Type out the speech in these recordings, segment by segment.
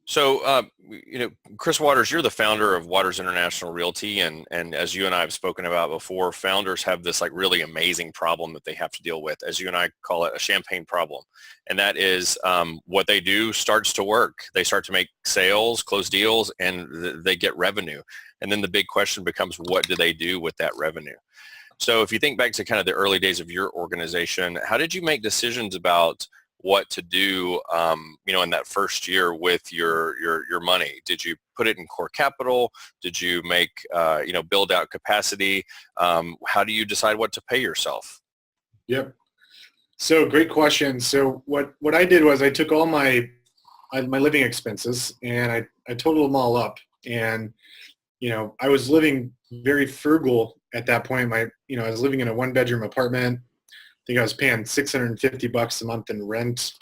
So, Chris Watters, you're the founder of Watters International Realty, and as you and I have spoken about before, founders have this like really amazing problem that they have to deal with. As you and I call it, a champagne problem, and that is what they do starts to work. They start to make sales, close deals, and they get revenue. And then the big question becomes, what do they do with that revenue? So, if you think back to kind of the early days of your organization, how did you make decisions about what to do, in that first year with your money? Did you put it in core capital? Did you make, build out capacity? How do you decide what to pay yourself? Yep. So great question. So what I did was I took all my living expenses and I totaled them all up. And, I was living very frugal at that point. I was living in a 1-bedroom apartment. I think I was paying $650 a month in rent,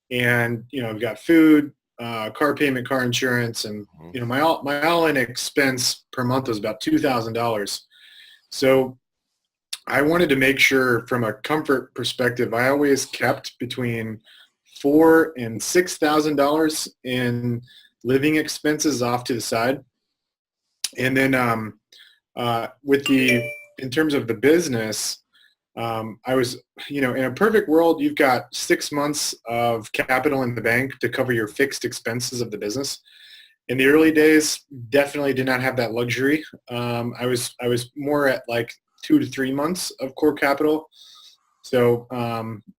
and I've got food, car payment, car insurance, and my all-in expense per month was about $2,000. So I wanted to make sure, from a comfort perspective, I always kept between $4,000 and $6,000 in living expenses off to the side, and then in terms of the business. I was, in a perfect world, you've got 6 months of capital in the bank to cover your fixed expenses of the business. In the early days, definitely did not have that luxury. I was more at like 2 to 3 months of core capital. So,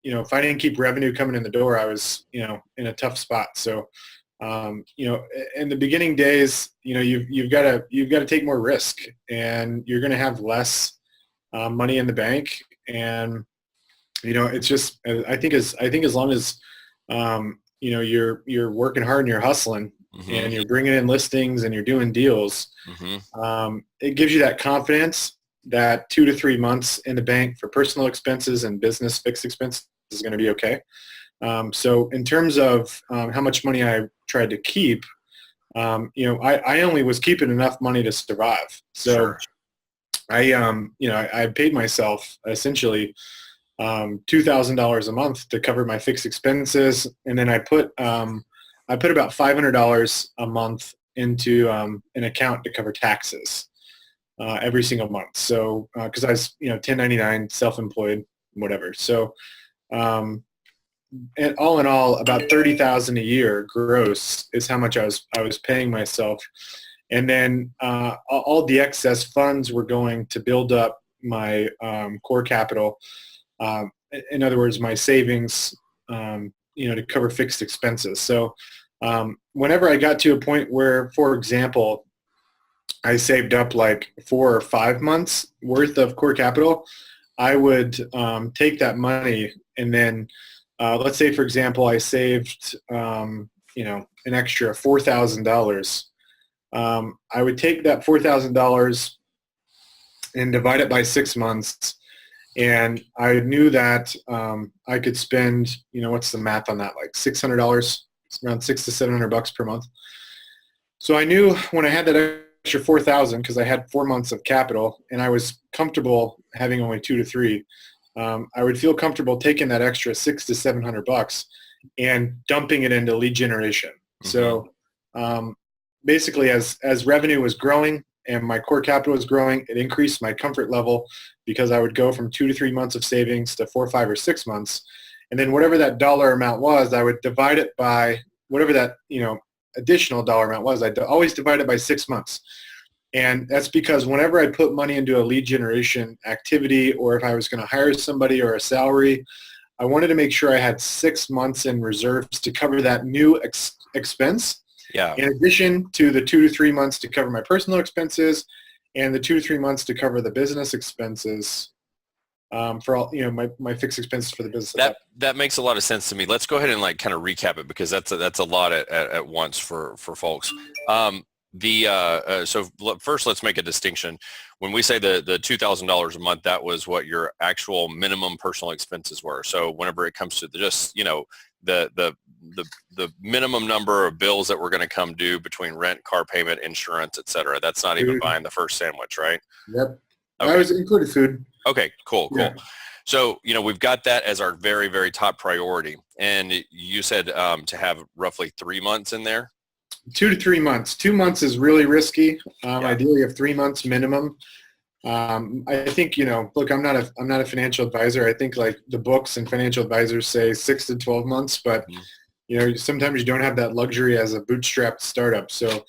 if I didn't keep revenue coming in the door, I was, in a tough spot. So, in the beginning days, you've got to take more risk, and you're going to have less money in the bank. And it's just, I think as long as you're working hard and you're hustling, and you're bringing in listings and you're doing deals, it gives you that confidence that 2 to 3 months in the bank for personal expenses and business fixed expenses is going to be okay. So in terms of how much money I tried to keep, I only was keeping enough money to survive. So Sure. I paid myself essentially $2,000 a month to cover my fixed expenses, and then I put about $500 a month into an account to cover taxes every single month. So because I was 1099, self-employed, whatever. So and all in all, about $30,000 a year gross is how much I was paying myself. And then all the excess funds were going to build up my core capital. In other words, my savings, to cover fixed expenses. So whenever I got to a point where, for example, I saved up like 4 or 5 months worth of core capital, I would take that money and then, let's say, for example, I saved, an extra $4,000. I would take that $4,000 and divide it by 6 months, and I knew that I could spend, what's the math on that? Like $600, around $600 to $700 per month. So I knew when I had that extra 4,000, because I had 4 months of capital, and I was comfortable having only 2 to 3. I would feel comfortable taking that extra $600 to $700 and dumping it into lead generation. So basically, as revenue was growing and my core capital was growing, it increased my comfort level, because I would go from 2 to 3 months of savings to 4, 5, or 6 months. And then whatever that dollar amount was, I would divide it by whatever that, additional dollar amount was. I'd always divide it by 6 months. And that's because whenever I put money into a lead generation activity, or if I was going to hire somebody or a salary, I wanted to make sure I had 6 months in reserves to cover that new expense. Yeah. In addition to the 2 to 3 months to cover my personal expenses, and the 2 to 3 months to cover the business expenses, for all, my fixed expenses for the business. That makes a lot of sense to me. Let's go ahead and like kind of recap it, because that's a lot at once for folks. So first, let's make a distinction. When we say the $2,000 a month, that was what your actual minimum personal expenses were. So whenever it comes to the minimum number of bills that were going to come due between rent, car payment, insurance, et cetera, that's not even buying the first sandwich, right? Yep. Okay. I was included food. Okay, cool. Yeah. So, we've got that as our very, very top priority. And you said to have roughly 3 months in there? 2 to 3 months. 2 months is really risky. Yeah. Ideally, you have 3 months minimum. I think, look, I'm not a financial advisor. I think like the books and financial advisors say 6 to 12 months, but sometimes you don't have that luxury as a bootstrapped startup. So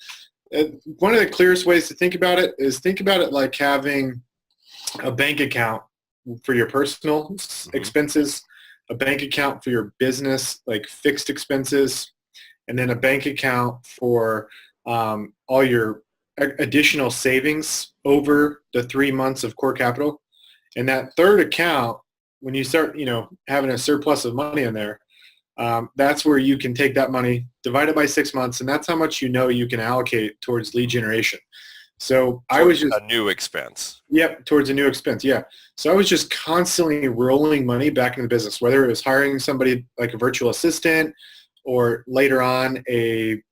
one of the clearest ways to think about it is think about it like having a bank account for your personal expenses, a bank account for your business, like fixed expenses, and then a bank account for all your additional savings over the 3 months of core capital. And that third account, when you start, having a surplus of money in there, that's where you can take that money, divide it by 6 months, and that's how much you can allocate towards lead generation. So I was just a new expense. Yep, towards a new expense. Yeah. So I was just constantly rolling money back into the business, whether it was hiring somebody like a virtual assistant, or later on an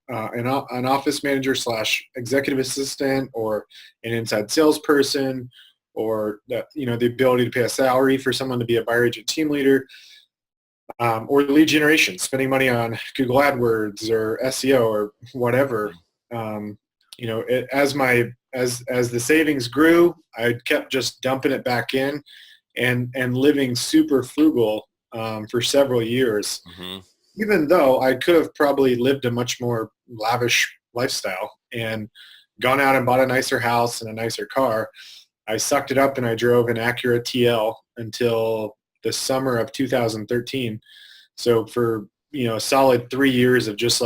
office manager / executive assistant, or an inside salesperson, or the ability to pay a salary for someone to be a buyer agent team leader, or lead generation, spending money on Google AdWords or SEO or whatever. As the savings grew, I kept just dumping it back in and living super frugal for several years. Even though I could have probably lived a much more lavish lifestyle and gone out and bought a nicer house and a nicer car, I sucked it up and I drove an Acura TL until the summer of 2013. So for, a solid 3 years of just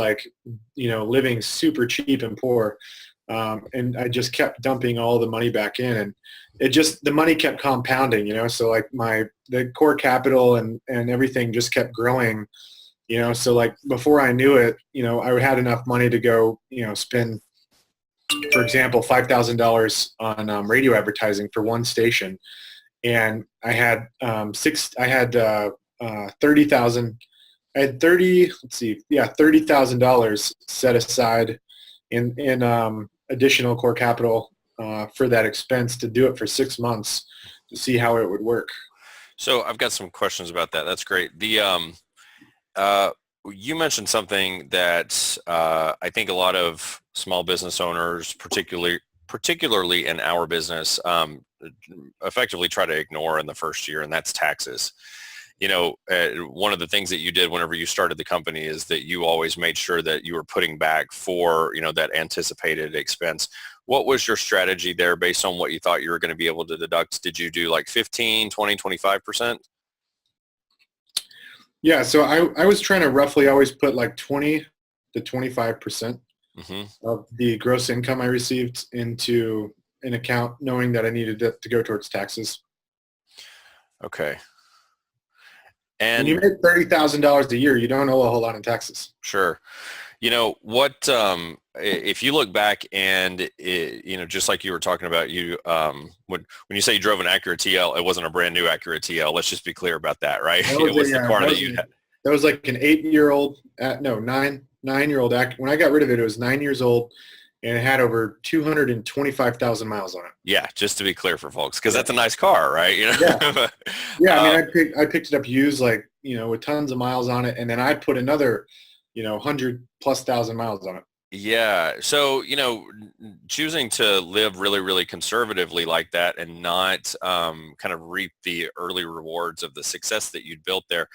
living super cheap and poor. And I just kept dumping all the money back in, and the money kept compounding, so the core capital and everything just kept growing. So before I knew it, I had enough money to go, spend, for example, $5,000 on radio advertising for one station. And I had $30,000 set aside in additional core capital for that expense to do it for 6 months to see how it would work. So I've got some questions about that. That's great. You mentioned something that I think a lot of small business owners, particularly in our business, effectively try to ignore in the first year, and that's taxes. One of the things that you did whenever you started the company is that you always made sure that you were putting back for, that anticipated expense. What was your strategy there based on what you thought you were going to be able to deduct? Did you do like 15, 20, 25%? Yeah, so I was trying to roughly always put like 20 to 25% of the gross income I received into an account, knowing that I needed it to go towards taxes. Okay. And when you make $30,000 a year, you don't owe a whole lot in taxes. Sure. If you look back and, just like you were talking about, when you say you drove an Acura TL, it wasn't a brand new Acura TL. Let's just be clear about that, right? It was the car that you had. That was like an 9-year-old Acura. When I got rid of it, it was 9 years old, and it had over 225,000 miles on it. Yeah, just to be clear for folks, because that's a nice car, right? Yeah. I picked it up used, with tons of miles on it, and then I put another 100,000+ miles on it. Yeah. So, choosing to live really, really conservatively like that and not kind of reap the early rewards of the success that you'd built there.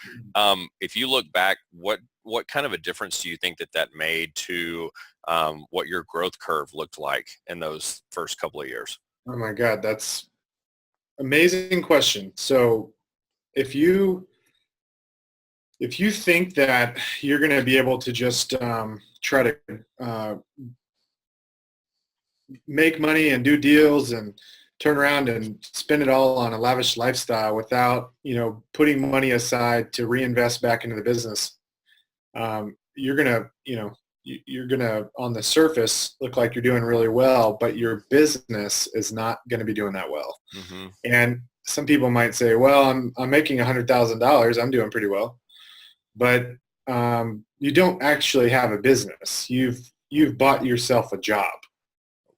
If you look back, what kind of a difference do you think that made to what your growth curve looked like in those first couple of years? Oh my God, that's amazing question. So if you think that you're going to be able to just try to make money and do deals and turn around and spend it all on a lavish lifestyle without, putting money aside to reinvest back into the business, you're going to, on the surface, look like you're doing really well, but your business is not going to be doing that well. And some people might say, well, I'm making $100,000. I'm doing pretty well. But you don't actually have a business. You've bought yourself a job.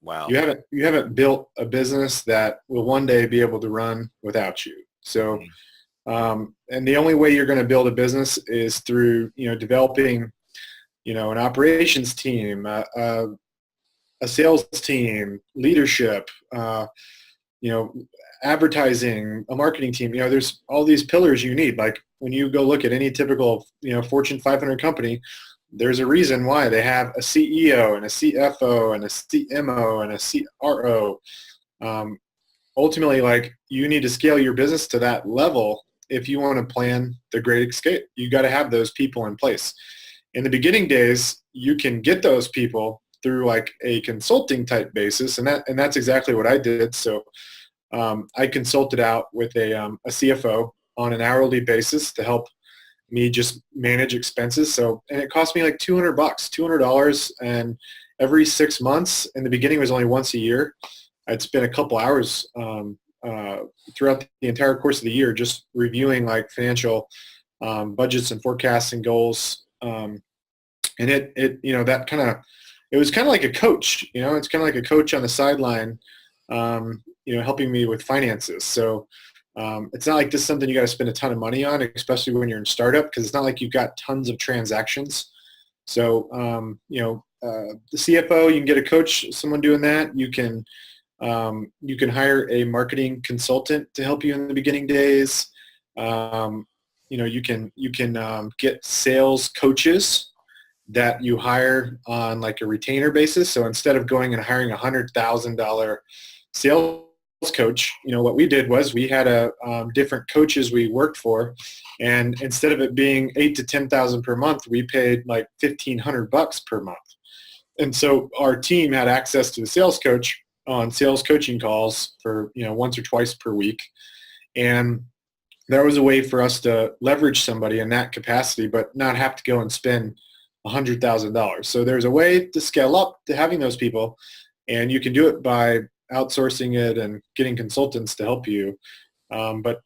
Wow. You haven't built a business that will one day be able to run without you. So, and the only way you're going to build a business is through developing an operations team, a sales team, leadership, you know, advertising, a marketing team. There's all these pillars you need. Like when you go look at any typical, Fortune 500 company, there's a reason why they have a CEO and a CFO and a CMO and a CRO. Ultimately, like, you need to scale your business to that level. If you want to plan the great escape, you got to have those people in place. In the beginning days, you can get those people through like a consulting type basis, and that's exactly what I did. So I consulted out with a CFO on an hourly basis to help me just manage expenses. So, and it cost me like $200, and every 6 months. In the beginning, it was only once a year. I'd spend a couple hours throughout the entire course of the year just reviewing like financial budgets and forecasts and goals. And it was kind of like a coach. It's kind of like a coach on the sideline, helping me with finances. So it's not like this is something you got to spend a ton of money on, especially when you're in startup, because it's not like you've got tons of transactions. So the CFO, you can get a coach, someone doing that. You can hire a marketing consultant to help you in the beginning days. You can get sales coaches that you hire on like a retainer basis. So instead of going and hiring $100,000 sales coach, what we did was we had different coaches we worked for, and instead of it being $8,000 to $10,000 per month, we paid like $1,500 per month. And so our team had access to the sales coach on sales coaching calls for once or twice per week, and there was a way for us to leverage somebody in that capacity, but not have to go and spend $100,000. So there's a way to scale up to having those people, and you can do it by outsourcing it and getting consultants to help you. But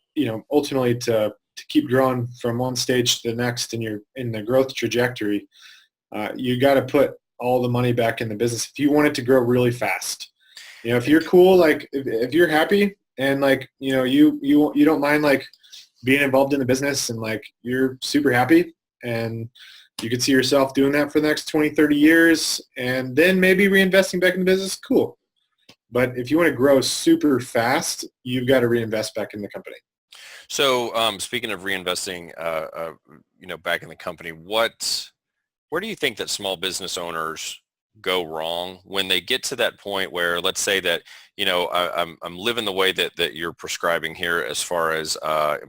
ultimately, to keep growing from one stage to the next in the growth trajectory, you got to put all the money back in the business if you want it to grow really fast. If you're cool, like if you're happy and like you don't mind like being involved in the business, and like you're super happy and you could see yourself doing that for the next 20, 30 years and then maybe reinvesting back in the business, cool. But if you want to grow super fast, you've got to reinvest back in the company. So speaking of reinvesting, back in the company, where do you think that small business owners go wrong when they get to that point where, let's say that, I'm living the way that you're prescribing here as far as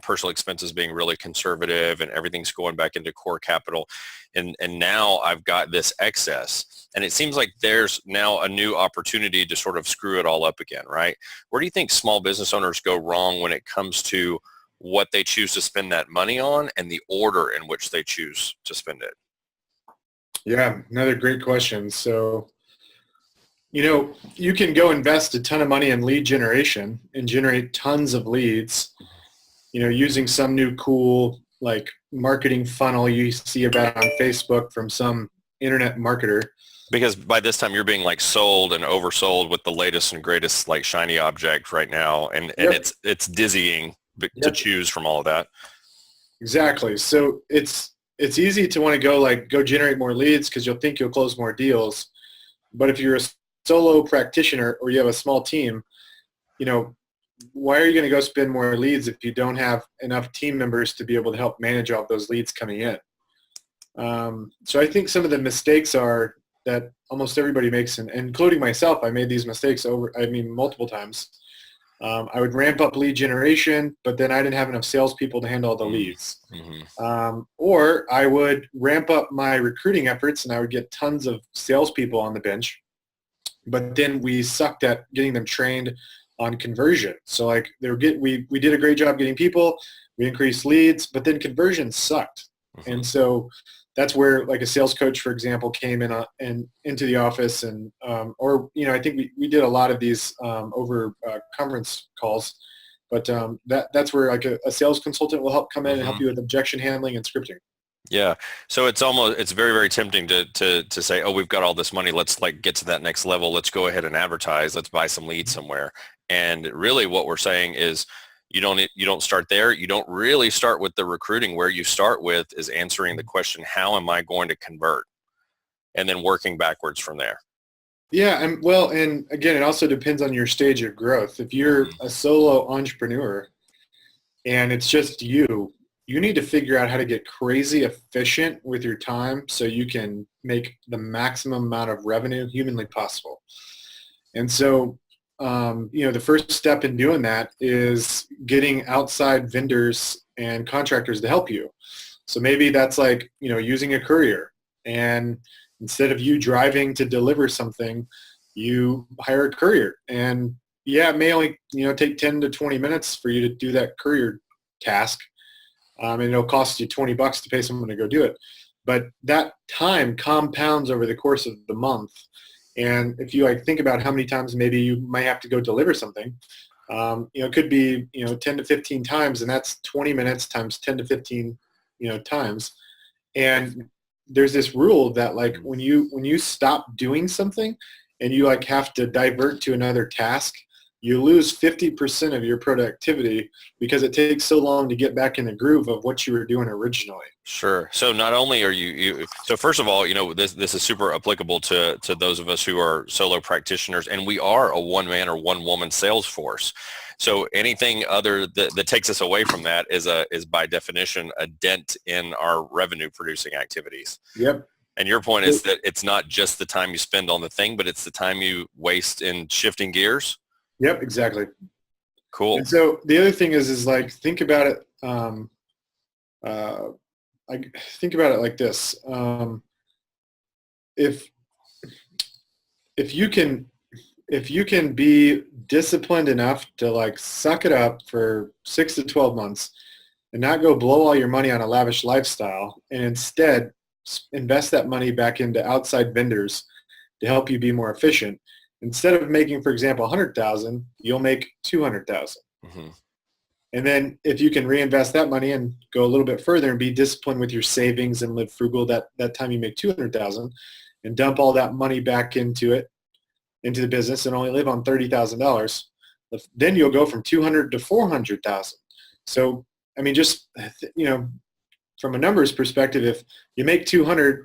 personal expenses being really conservative and everything's going back into core capital. And now I've got this excess, and it seems like there's now a new opportunity to sort of screw it all up again, right? Where do you think small business owners go wrong when it comes to what they choose to spend that money on and the order in which they choose to spend it? Yeah, another great question. So, you can go invest a ton of money in lead generation and generate tons of leads, using some new cool like marketing funnel you see about on Facebook from some internet marketer. Because by this time you're being like sold and oversold with the latest and greatest like shiny object right now. And Yep. it's dizzying to choose from all of that. Exactly. So it's easy to want to go generate more leads because you'll think you'll close more deals. But if you're a solo practitioner or you have a small team, why are you going to go spend more leads if you don't have enough team members to be able to help manage all those leads coming in? So I think some of the mistakes are that almost everybody makes, and including myself, I made these mistakes multiple times. I would ramp up lead generation, but then I didn't have enough salespeople to handle all the leads. Mm-hmm. Or I would ramp up my recruiting efforts and I would get tons of salespeople on the bench, but then we sucked at getting them trained on conversion. So like we did a great job getting people, we increased leads, but then conversion sucked. Mm-hmm. And so that's where like a sales coach, for example, came in and into the office, and I think we did a lot of these over conference calls, but that's where like a sales consultant will help come in and help you with objection handling and scripting. Yeah. So it's very, very tempting to say, oh, we've got all this money. Let's like get to that next level. Let's go ahead and advertise. Let's buy some leads somewhere. And really what we're saying is you don't start there. You don't really start with the recruiting. Where you start with is answering the question, how am I going to convert? and then working backwards from there. Yeah, and again, it also depends on your stage of growth. If you're a solo entrepreneur and it's just you need to figure out how to get crazy efficient with your time so you can make the maximum amount of revenue humanly possible. And so, the first step in doing that is getting outside vendors and contractors to help you. So maybe that's like, using a courier, and instead of you driving to deliver something, you hire a courier. And yeah, it may only, take 10 to 20 minutes for you to do that courier task. And it'll cost you $20 to pay someone to go do it. But that time compounds over the course of the month. And if you think about how many times maybe you might have to go deliver something, it could be, 10 to 15 times, and that's 20 minutes times 10 to 15, times. And there's this rule that when you stop doing something and you have to divert to another task, you lose 50% of your productivity because it takes so long to get back in the groove of what you were doing originally. Sure. So not only are you so first of all, this is super applicable to those of us who are solo practitioners, and we are a one-man or one-woman sales force. So anything other that takes us away from that is by definition a dent in our revenue producing activities. Yep. And your point is that it's not just the time you spend on the thing, but it's the time you waste in shifting gears. Yep, exactly. Cool. And so the other thing is think about it. Think about it like this. If you can be disciplined enough to suck it up for 6 to 12 months and not go blow all your money on a lavish lifestyle, and instead invest that money back into outside vendors to help you be more efficient. Instead of making, for example, $100,000, you'll make $200,000. Mm-hmm. And then if you can reinvest that money and go a little bit further and be disciplined with your savings and live frugal, that time you make $200,000, and dump all that money back into the business and only live on $30,000, then you'll go from $200,000 to $400,000. So, just, from a numbers perspective, if you make $200,000,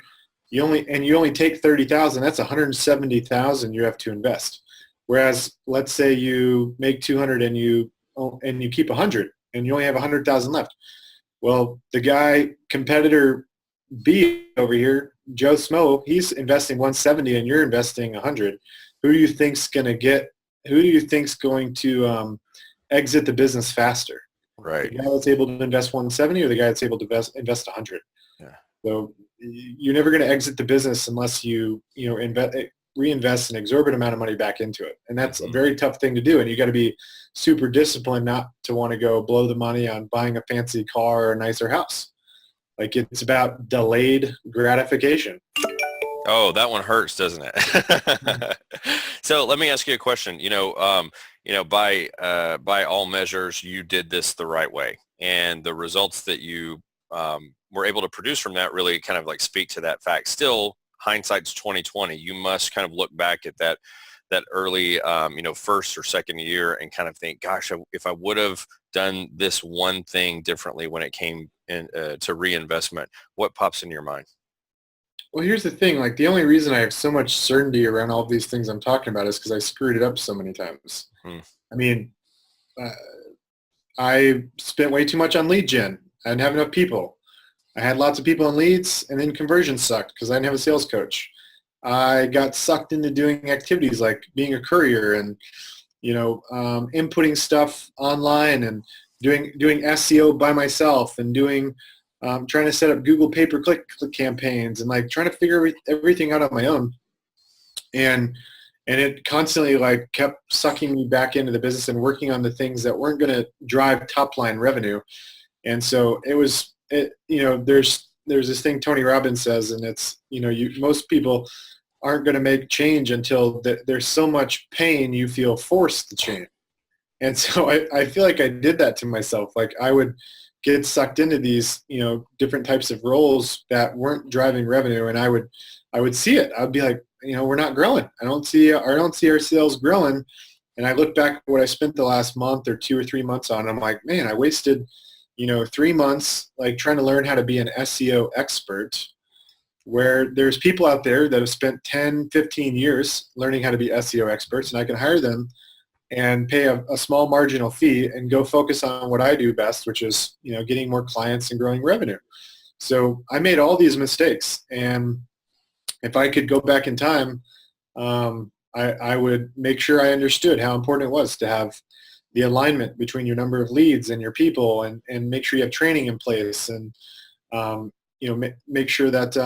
you only take $30,000, that's $170,000 you have to invest. Whereas let's say you make $200,000 and you keep $100,000 and you only have $100,000 left. Well, the competitor B over here, Joe Smo, he's investing $170,000 and you're investing $100,000. Who do you think's going to exit the business faster? Right. The guy that's able to invest $170,000 or the guy that's able to invest $100,000? Yeah. So you're never going to exit the business unless you reinvest an exorbitant amount of money back into it. And that's a very tough thing to do. And you got to be super disciplined not to want to go blow the money on buying a fancy car or a nicer house. It's about delayed gratification. Oh, that one hurts, doesn't it? So let me ask you a question. By all measures, you did this the right way, and the results that you were able to produce from that really kind of speak to that fact. Still, hindsight's 2020. You must kind of look back at that early, first or second year and kind of think, gosh, if I would have done this one thing differently when it came to reinvestment, what pops into your mind? Well, here's the thing. The only reason I have so much certainty around all of these things I'm talking about is because I screwed it up so many times. I spent way too much on lead gen. I didn't have enough people. I had lots of people and leads, and then conversion sucked because I didn't have a sales coach. I got sucked into doing activities like being a courier and, inputting stuff online and doing SEO by myself and trying to set up Google pay-per-click campaigns and trying to figure everything out on my own. And it constantly kept sucking me back into the business and working on the things that weren't going to drive top line revenue. And so there's this thing Tony Robbins says, and it's, most people aren't going to make change until there's so much pain you feel forced to change. And so I feel like I did that to myself. I would get sucked into these, different types of roles that weren't driving revenue, and I would see it. I'd be like, we're not growing. I don't see our sales growing. And I look back at what I spent the last month or 2 or 3 months on. I'm like, man, I wasted 3 months trying to learn how to be an SEO expert. where there's people out there that have spent 10, 15 years learning how to be SEO experts, and I can hire them and pay a small marginal fee and go focus on what I do best, which is, getting more clients and growing revenue. So I made all these mistakes, and if I could go back in time, I would make sure I understood how important it was to have the alignment between your number of leads and your people, and make sure you have training in place, and make sure that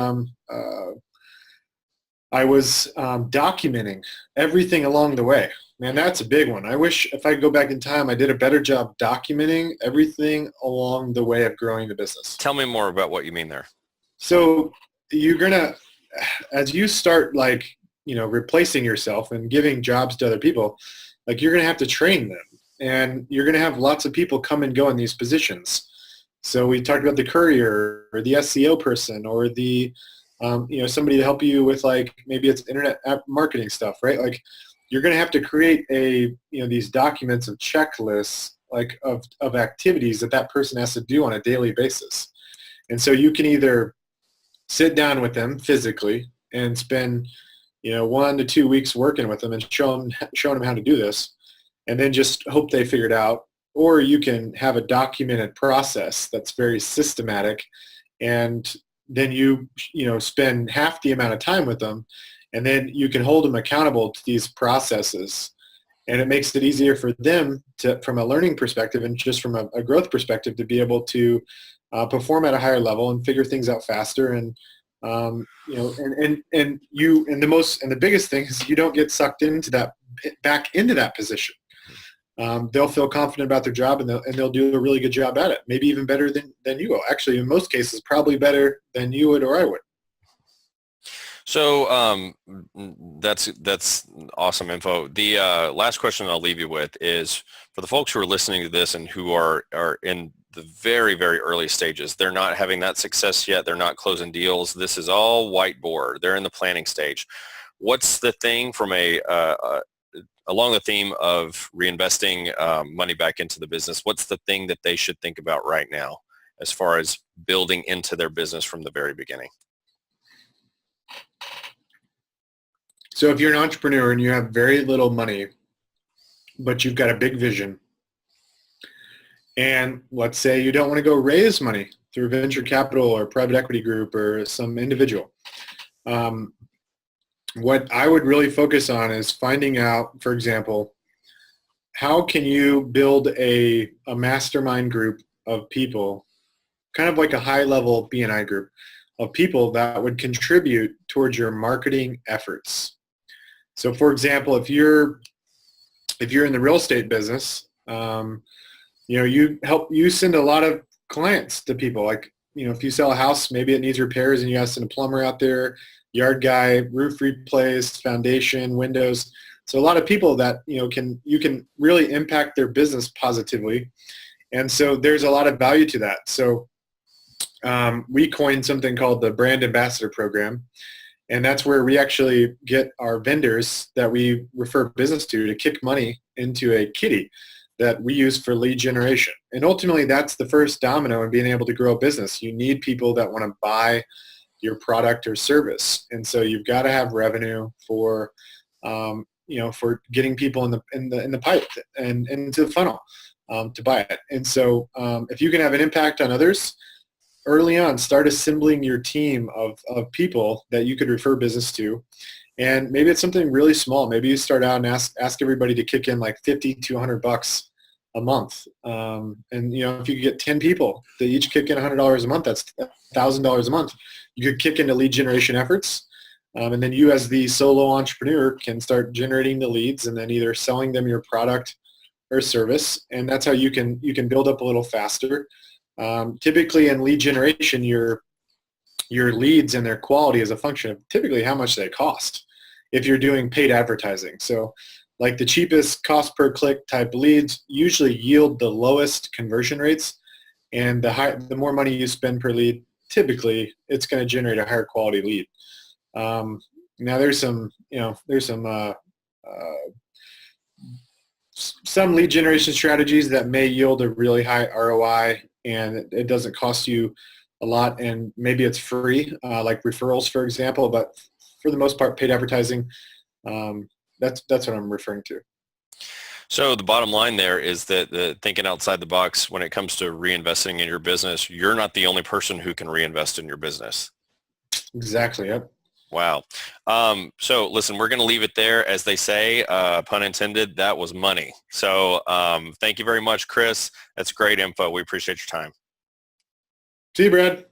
I was documenting everything along the way. Man, that's a big one. I wish if I could go back in time, I did a better job documenting everything along the way of growing the business. Tell me more about what you mean there. So you're going to, as you start replacing yourself and giving jobs to other people, you're going to have to train them, and you're going to have lots of people come and go in these positions. So we talked about the courier or the SEO person, or the, somebody to help you with maybe it's internet app marketing stuff, right? You're going to have to create these documents of checklists, of activities that person has to do on a daily basis. And so you can either sit down with them physically and spend, 1 to 2 weeks working with them and showing them how to do this, and then just hope they figure it out. Or you can have a documented process that's very systematic, and then you spend half the amount of time with them, and then you can hold them accountable to these processes. And it makes it easier for them to, from a learning perspective and just from a growth perspective, to be able to perform at a higher level and figure things out faster. And the biggest thing is you don't get sucked back into that position. They'll feel confident about their job, and they'll do a really good job at it. Maybe even better than you will. Actually, in most cases, probably better than you would or I would. So that's awesome info. The last question I'll leave you with is for the folks who are listening to this and who are in the very, very early stages. They're not having that success yet. They're not closing deals. This is all whiteboard. They're in the planning stage. What's the thing from along the theme of reinvesting money back into the business? What's the thing that they should think about right now as far as building into their business from the very beginning? So if you're an entrepreneur and you have very little money, but you've got a big vision, and let's say you don't want to go raise money through venture capital or private equity group or some individual, what I would really focus on is finding out, for example, how can you build a mastermind group of people, kind of like a high-level B&I group of people that would contribute towards your marketing efforts. So, for example, if you're in the real estate business, you send a lot of clients to people. If you sell a house, maybe it needs repairs, and you have to send a plumber out there, yard guy, roof replaced, foundation, windows. So a lot of people that you can really impact their business positively, and so there's a lot of value to that. So we coined something called the Brand Ambassador Program, and that's where we actually get our vendors that we refer business to kick money into a kitty that we use for lead generation. And ultimately, that's the first domino in being able to grow a business. You need people that want to buy your product or service, and so you've got to have revenue for for getting people in the pipe and into the funnel to buy it. And so if you can have an impact on others early on, start assembling your team of people that you could refer business to. And maybe it's something really small. Maybe you start out and ask everybody to kick in $50 to $100 a month. And if you get 10 people that each kick in $100 a month, that's $1,000 a month. You could kick into lead generation efforts. And then you as the solo entrepreneur can start generating the leads and then either selling them your product or service. And that's how you can build up a little faster. Typically in lead generation, your leads and their quality is a function of typically how much they cost if you're doing paid advertising. So the cheapest cost per click type leads usually yield the lowest conversion rates, and the more money you spend per lead, typically it's going to generate a higher quality lead. Now there's some lead generation strategies that may yield a really high ROI, and it doesn't cost you a lot, and maybe it's free, like referrals, for example, but for the most part, paid advertising, that's what I'm referring to. So the bottom line there is that the thinking outside the box when it comes to reinvesting in your business, you're not the only person who can reinvest in your business. Exactly. Yep. Wow. So listen, we're going to leave it there. As they say, pun intended, that was money. So thank you very much, Chris. That's great info. We appreciate your time. See you, Brad.